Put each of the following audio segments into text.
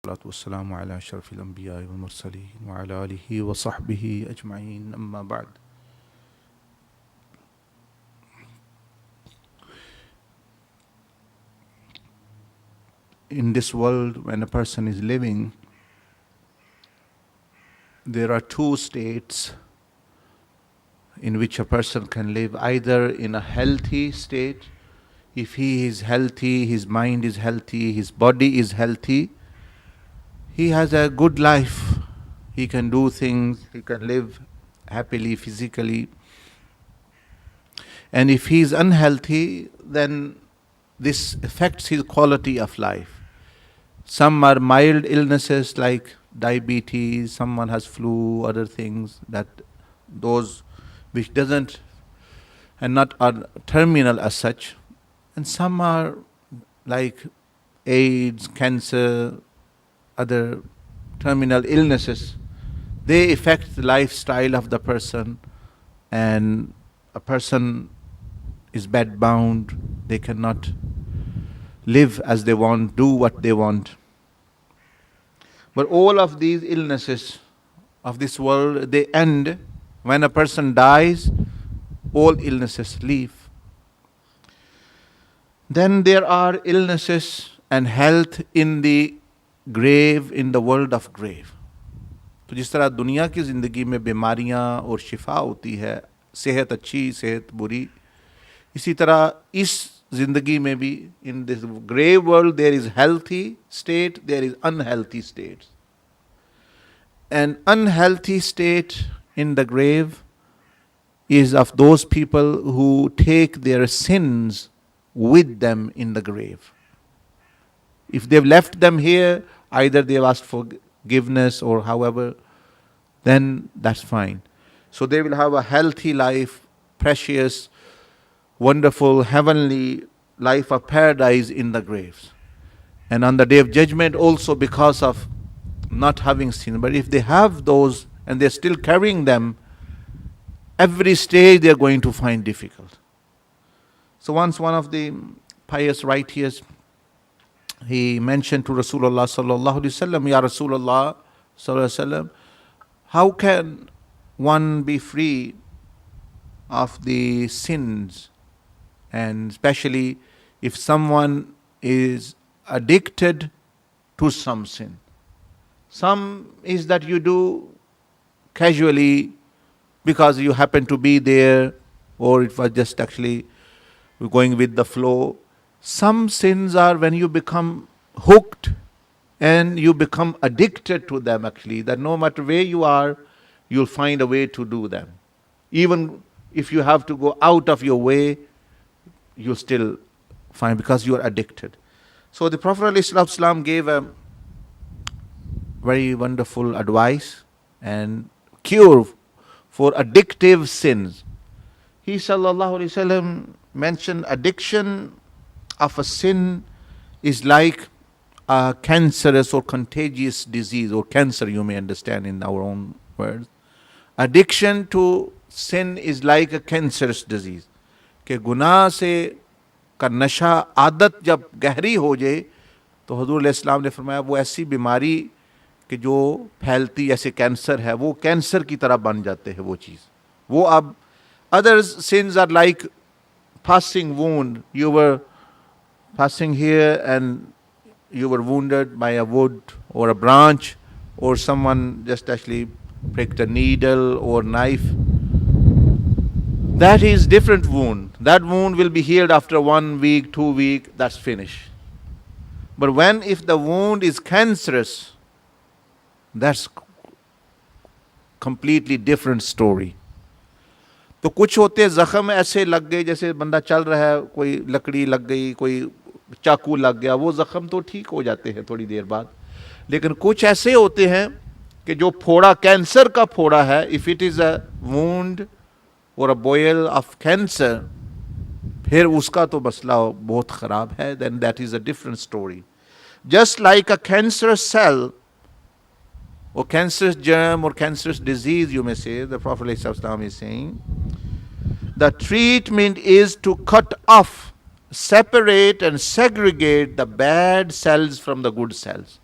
والصلاة والسلام على أشرف الأنبياء والمرسلين وعلى آله وصحبه أجمعين أما بعد. In this world, when a person is living, there are two states in which a person can live, either in a healthy state. If he is healthy, his mind is healthy, his body is healthy, he has a good life. He can do things, he can live happily physically. And if he is unhealthy, then this affects his quality of life. Some are mild illnesses like diabetes, someone has flu, other things, that those which doesn't and not are terminal as such. And some are like AIDS, cancer, other terminal illnesses. They affect the lifestyle of the person, and a person is bedbound. They cannot live as they want, do what they want. But all of these illnesses of this world, they end when a person dies. All illnesses leave. Then there are illnesses and health in the grave, in the world of grave. तो जिस तरह दुनिया की ज़िंदगी में बीमारियां और शिफा होती है, सेहत अच्छी, सेहत बुरी, इसी तरह इस ज़िंदगी में भी, in this grave world, there is healthy state, there is unhealthy states. An unhealthy state in the grave is of those people who take their sins with them in the grave. If they've left them here, either they've asked forgiveness or however, then that's fine. So they will have a healthy life, precious, wonderful, heavenly life of paradise in the graves. And on the day of judgment also, because of not having sin. But if they have those and they're still carrying them, every stage they're going to find difficult. So once one of the pious righteous, he mentioned to Rasulullah sallallahu alaihi wasallam, Ya Rasulullah sallallahu alaihi wasallam, how can one be free of the sins? And especially if someone is addicted to some sin. Some is that you do casually because you happen to be there, or it was just actually going with the flow. Some sins are when you become hooked and you become addicted to them, actually, that no matter where you are, you'll find a way to do them. Even if you have to go out of your way, you still find, because you are addicted. So the Prophet ﷺ gave a very wonderful advice and cure for addictive sins. He sallallahu alaihi wasallam mentioned addiction of a sin is like a cancerous or contagious disease, or cancer, you may understand in our own words. Addiction to sin is like a cancerous disease. कि गुनाह से का नशा, आदत जब गहरी हो जाए, तो हुजूर अलैहिस्सलाम ने फरमाया वो ऐसी बीमारी कि जो फैलती जैसे कैंसर है, वो कैंसर की तरह बन जाते हैं वो चीज़. वो अब others sins are like passing wound. You were passing here and you were wounded by a wood or a branch, or someone just actually pricked a needle or knife. That is different wound. That wound will be healed after 1 week, 2 weeks, that's finished. But if the wound is cancerous, that's completely different story. तो कुछ होते जख्म ऐसे लग गए, जैसे बंदा चल रहा है, कोई लकड़ी लग गई, कोई चाकू लग गया, वो जख्म तो ठीक हो जाते हैं थोड़ी देर बाद. लेकिन कुछ ऐसे होते हैं कि जो फोड़ा कैंसर का फोड़ा है, if it is a wound और अ boil of cancer, फिर उसका तो मसला बहुत खराब है, then that is a different story. Just like a cancerous cell or cancerous germ or cancerous disease, you may say, the Prophet ﷺ is saying, the treatment is to cut off, separate and segregate the bad cells from the good cells.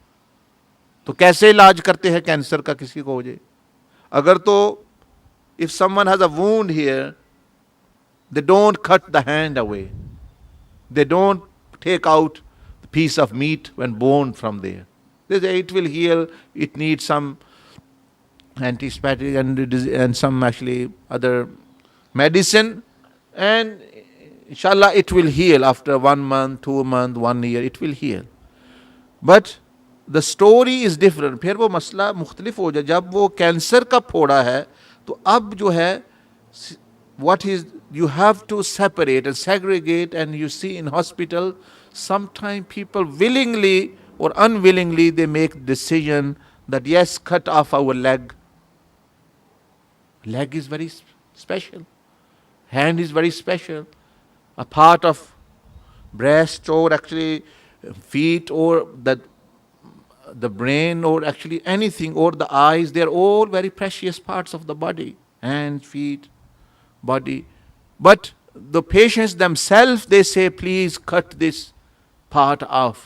तो कैसे इलाज करते हैं cancer का किसी को हो जाए? अगर तो if someone has a wound here, they don't cut the hand away, they don't take out the piece of meat when bone from there. They say it will heal, it needs some antiseptic and some actually other medicine, and inshallah it will heal after 1 month, 2 month, 1 year, it will heal. But the story is different. फिर वो मसला मुख्तलिफ हो जाए. जब वो cancer का फोड़ा है तो अब जो है what is, you have to separate and segregate. And you see in hospital sometimes people willingly or unwillingly they make decision that yes, cut off our leg. Leg is very special, hand is very special, a part of breast or actually feet or the brain or actually anything, or the eyes, they are all very precious parts of the body, hands, feet, body. But the patients themselves, they say, please cut this part off,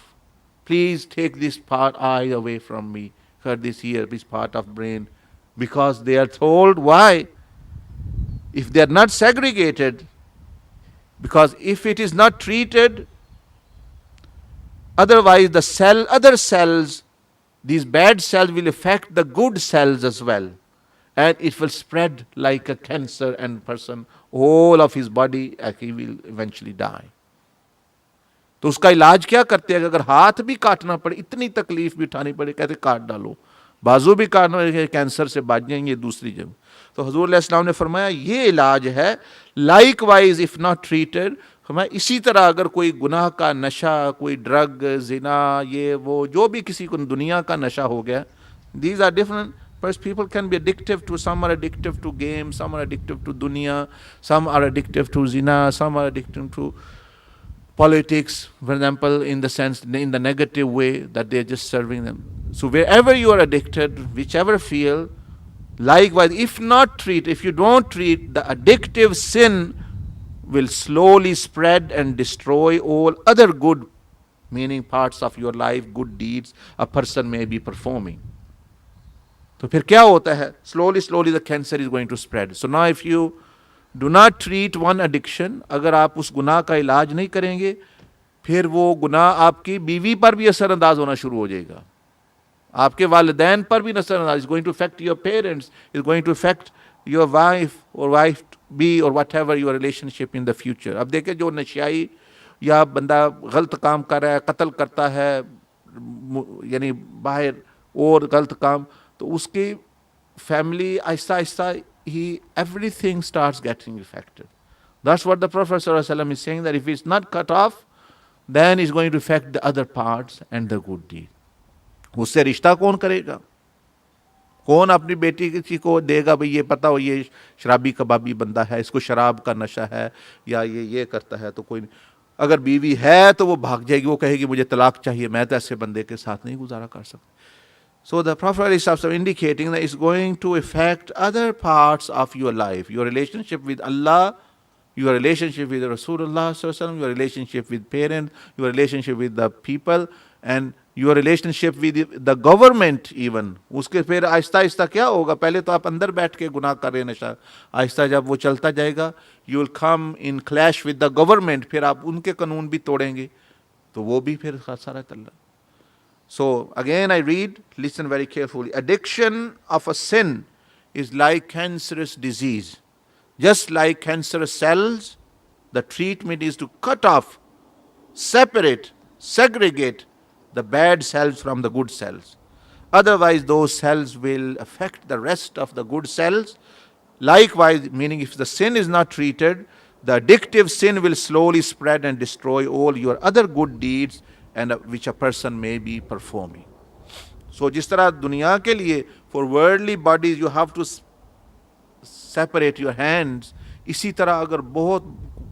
please take this part eye away from me, cut this ear, this part of brain, because they are told. Why? If they are not segregated, because if it is not treated, otherwise the other cells, these bad cells will affect the good cells as well, and it will spread like a cancer, and person, whole of his body, he will eventually die. तो उसका इलाज क्या करते हैं? अगर हाथ भी काटना पड़े, इतनी तकलीफ भी उठानी पड़े, कहते काट डालो. बाजू भी काटना पड़े, कैंसर से बच जाएंगे दूसरी जगह. तो हुजूर अलैहि सलाम ने फरमाया ये इलाज है. लाइकवाइज इफ नॉट ट्रीटेड, फरमाया इसी तरह अगर कोई गुनाह का नशा, कोई ड्रग, जिना, ये वो जो भी किसी को दुनिया का नशा हो गया, these are different. First, people can be addictive to, some are addictive to games, some are addictive to dunya, some are addictive to zina, some are addictive to politics, for example, in the sense, in the negative way that they're just serving them. So wherever you are addicted, whichever field, likewise, if not treat, if you don't treat, the addictive sin will slowly spread and destroy all other good, meaning parts of your life, good deeds a person may be performing. तो फिर क्या होता है? Slowly the cancer is going to spread. So now if you do not treat one addiction, अगर आप उस गुनाह का इलाज नहीं करेंगे, फिर वो गुनाह आपकी बीवी पर भी असरअंदाज होना शुरू हो जाएगा, आपके वालिदैन पर भी असरअंदाज. Is going to affect your parents, is going to affect your wife be और whatever your relationship in the future. अब देखें, जो नशियाई या बंदा गलत काम कर रहा है, कत्ल करता है, यानी बाहर और गलत काम, तो उसकी family Aahista Aahista everything starts getting affected. That's what the Prophet ﷺ is saying, that if it's not cut off, then it's going to affect the other parts and the good deed. उससे रिश्ता कौन करेगा? कौन अपनी बेटी किसी को देगा? भाई ये पता हो ये शराबी कबाबी बंदा है, इसको शराब का नशा है, या ये करता है, तो कोई नहीं. अगर बीवी है तो वो भाग जाएगी, वो कहेगी मुझे तलाक चाहिए, मैं तो ऐसे बंदे के साथ नहीं गुजारा कर सकती. So the Prophet is indicating that it's going to affect other parts of your life, your relationship with Allah, your relationship with Rasulullah, your relationship with parents, your relationship with the people, and your relationship with the government even. उसके फिर आहिस्ता आहिस्ता क्या होगा? पहले तो आप अंदर बैठ के गुनाह कर रहे नशा, आहिस्ता जब वो चलता जाएगा, you will come in clash with the government, फिर आप उनके कानून भी तोड़ेंगे, तो वो भी फिर सारा चल रहा. So again I read, listen very carefully. Addiction of a sin is like cancerous disease. Just like cancerous cells, the treatment is to cut off, separate, segregate the bad cells from the good cells. Otherwise those cells will affect the rest of the good cells. Likewise, meaning if the sin is not treated, the addictive sin will slowly spread and destroy all your other good deeds and which a person may be performing. So जिस तरह दुनिया के लिए, for worldly bodies you have to separate your hands, इसी तरह अगर बहुत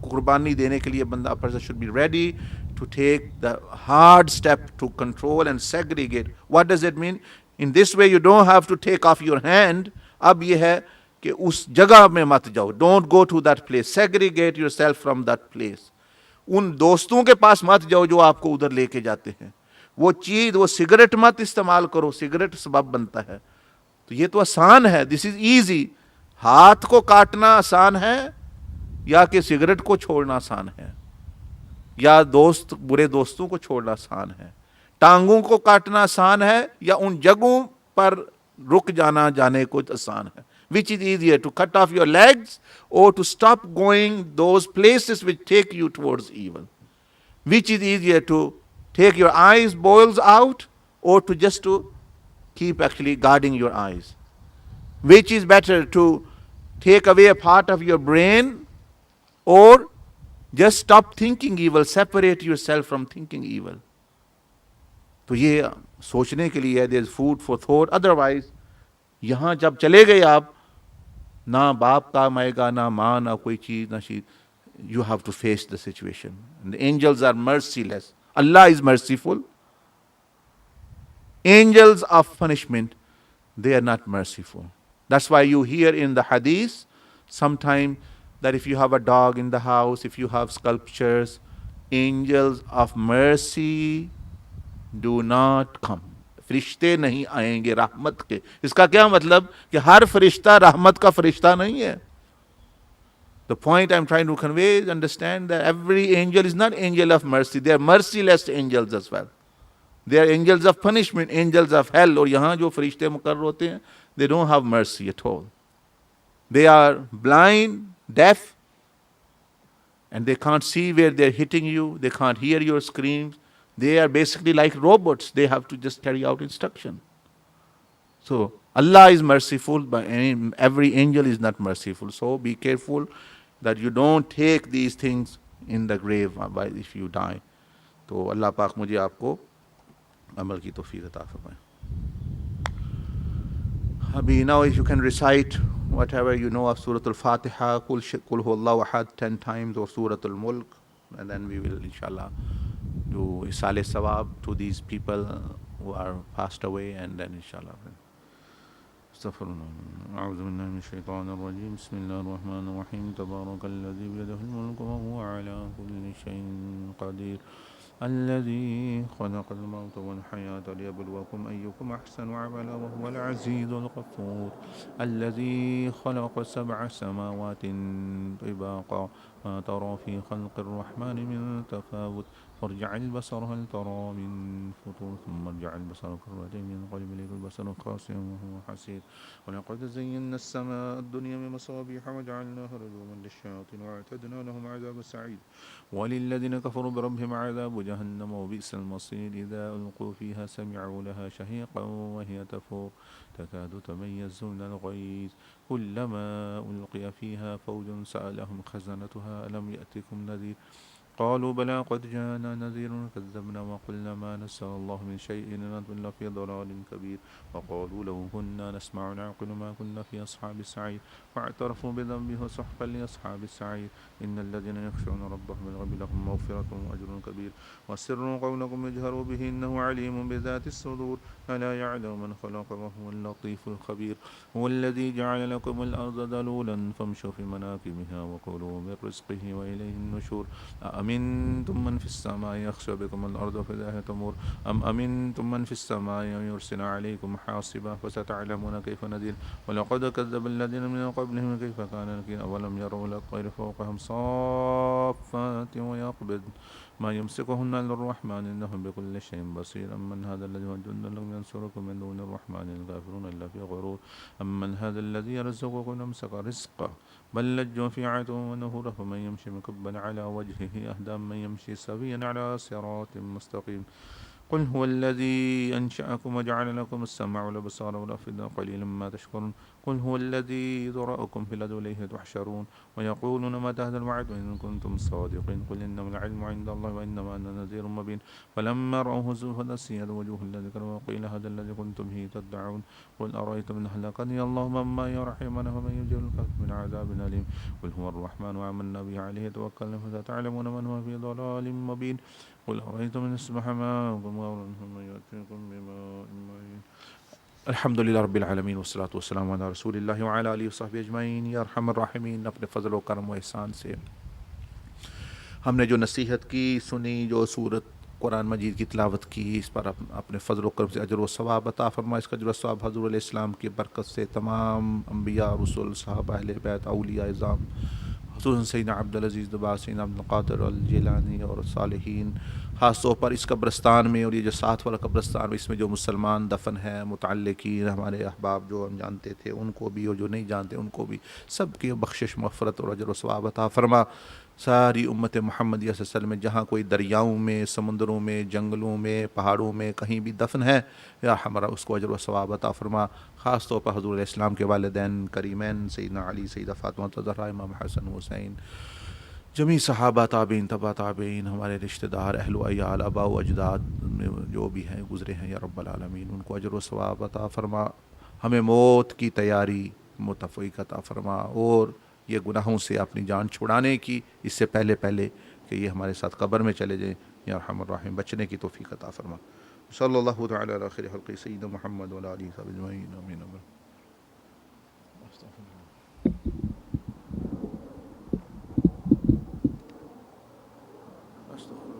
कुर्बानी देने के लिए बंदा, person should be ready to take the hard step to control and segregate. What does it mean? In this way you don't have to take off your hand. अब ये है कि उस जगह में मत जाओ, don't go to that place, segregate yourself from that place. उन दोस्तों के पास मत जाओ जो आपको उधर लेके जाते हैं. वो चीज, वो सिगरेट मत इस्तेमाल करो, सिगरेट सबब बनता है। तो ये तो आसान है, दिस इज इजी। हाथ को काटना आसान है या कि सिगरेट को छोड़ना आसान है, या दोस्त बुरे दोस्तों को छोड़ना आसान है? टांगों को काटना आसान है या उन जगहों पर रुक जाना जाने को आसान है? Which is easier, to cut off your legs और to stop going those places which take you towards evil? Which is easier, to take your eyes boils out or to just to keep actually guarding your eyes? Which is better, to take away a part of your brain or just stop thinking evil, separate yourself from thinking evil? तो ये सोचने के लिए, there is food for thought. Otherwise यहाँ जब चले गए आप, ना बाप काम आएगा, ना माँ, ना कोई चीज, ना चीज. You have to face the situation. And the angels are merciless. Allah is merciful. Angels of punishment, they are not merciful. That's why you hear in the hadith sometime that if you have a dog in the house, if you have sculptures, angels of mercy do not come. फरिश्ते नहीं आएंगे रहमत के. इसका क्या मतलब? कि हर फरिश्ता रहमत का फरिश्ता नहीं है. The point I'm trying to convey is, understand that every angel is not angel of mercy. They are merciless angels as well. They are angels of punishment, angels of hell. और यहाँ जो फरिश्ते मुकर्रर होते हैं, they don't have mercy at all. They are blind, deaf, and they can't see where they're hitting you. They can't hear your screams. They are basically like robots. They have to just carry out instruction. So Allah is merciful, but every angel is not merciful. So be careful that you don't take these things in the grave if you die. तो अल्लाह पाक मुझे आपको अमल की तौफीक अता फरमाए. अभी now if you can recite whatever you know of Surah Al-Fatiha, Qul Huwallahu Ahad 10 times, or Surah Al-Mulk, and then we will inshallah do Isale Sawab to these people who are passed away, and then inshallah. استغفر الله. أعوذ بالله من الشيطان الرجيم. بسم الله الرحمن الرحيم. تبارك الذي بيده الملك وهو على كل شيء قدير. الذي خلق الموت والحياة ليبلوكم أيكم أحسن عملا وهو العزيز الغفور. الذي خلق 7 سماوات طباقا ما ترى في خلق الرحمن من تفاوت. فارجع البصر هل ترى من فطور ثم ارجع البصر كرتين ينقلب إليك البصر خاسئا وهو حسير. ولقد زينا السماء الدنيا بمصابيح وجعلناها رجوما للشياطين واعتدنا لهم عذاب السعير. وللذين كفروا بربهم عذاب جهنم وبئس المصير. إذا ألقوا فيها سمعوا لها شهيقا وهي تفور تكاد تميز من الغيظ. كلما ألقي فيها فوج سألهم خزنتها ألم يأتكم نذير قالوا بلى قد جاءنا نذير كذبنا وقلنا ما نزل الله من شيء إن إلا في ضلال كبير. وقالوا لو كنا نسمع نعقل ما كنا في أصحاب السعير فاعترفوا بذنبهم سحقا لأصحاب السعير. إن الذين يخشون ربهم بالغيب لهم مغفرة وأجر كبير. وسروا قولكم اجهروا به إنه عليم بذات الصدور. ألا يعلم من خلق وهو اللطيف الخبير. هو الذي جعل لكم الأرض ذلولا فامشوا في مناكبها وكلوا من رزقه وإليه النشور. أأمنتم من في السماء يخسف بكم الأرض فإذا هي تمور أم أمنتم من في السماء أن يرسل عليكم حاصبا فستعلمون كيف نذير. ولقد كذب الذين من قبلهم كيف كان نكير. أولم يروا إلى الطير فوقهم صافات ويقبض ما يمسكهن إلا الرحمن إنه بكل شيء بصير. أمن هذا الذي هو جند لم ينصركم من دون الرحمن الكافرون إلا في غرور. أمن هذا الذي يرزقكم أمسك رزقه بل لجوا في عتو ونفور. فمن يمشي مكبا على وجهه أهدى من يمشي سويا على صراط مستقيم. قل هو الذي أنشأكم وجعل لكم السمع والأبصار والأفئدة قليلا ما تشكرون. قل هو الذي ذرأكم في الأرض وإليه تحشرون. ويقولون متى هذا الوعد إن كنتم صادقين. قل إنما العلم عند الله وإنما أنا نذير مبين. فلما رأوه زلفى سيئت وجوه الذين كفروا وقيل هذا الذي كنتم به تدعون. قل أرأيتم إن أهلكني الله من يرحمنا فمن يجير الكافر من عذاب أليم. قل هو الرحمن وآمنا به عليه توكلنا فستعلمون من هو في ضلال مبين. قل أرأيتم إن أصبح ماؤكم غورا ثم يأتيكم بماء معين. الحمد لله رب العالمين والصلاة والسلام على रसूल अल्लाह व अला आलिहि व सहबिहि अजमईन। या अरहमर राहिमीन, अपने फ़ज़ल व करम व एहसान से हमने जो नसीहत की सुनी, जो सूरत कुरान मजीद की तिलावत की, इस पर अपने फ़ज़ल व करम से अजर व सवाब अता फरमा। इसका अजर व सवाब हज़रत अलैहिस्सलाम की बरकत से तमाम अम्बिया, रसूल, सहाबा, अहले बैत, औलिया इज़ाम, खुसूसन सैयदना अब्दुल अज़ीज़ दबास, सैयदना अब्दुल क़ादिर अल जिलानी और सालिहीन, ख़ास तौर पर इस कब्रस्तान में और ये जो साथ वाला कब्रस्तान में, इसमें जो मुसलमान दफन है, मुतअल्लिकीन, हमारे अहबाब जो हम जानते थे उनको भी और जो नहीं जानते उनको भी, सब की बख्शिश, मग़फ़िरत और अजर व सवाब अता फ़रमा। सारी उम्मत मोहम्मदिया सल्लल्लाहु अलैहि वसल्लम में जहाँ कोई दरियाओं में, समुंदरों में, जंगलों में, पहाड़ों में कहीं भी दफन है, या हमारा उसको अजर व सवाब अता फ़रमा। ख़ास तौर पर हज़रत इस्लाम के वालिदैन करीमैन सैयदना अली, सैयदा फ़ातिमा ज़हरा, इमाम हसन हुसैन, जमी सहाबा, ताबीन, तबा ताबीन, हमारे रिश्तेदार, अहल व अयाल, आबा व अजदाद में जो भी हैं गुज़रे हैं, या रब्बल आलमीन उनको अजर व सवाब अता फ़रमा। हमें मौत की तैयारी मुतफ़्फ़ीक़ अता फ़रमा और ये गुनाहों से अपनी जान छुड़ाने की इससे पहले पहले कि ये हमारे साथ कब्र में चले जाएँ, या अरहमर राहिमीन बचने की तौफ़ीक़ अता फ़रमा। सल्लल्लाहु तआला अला खैरि खल्क़ि सय्यिदिना मुहम्मद व अला आलिहि व सहबिहि अजमईन, आमीन।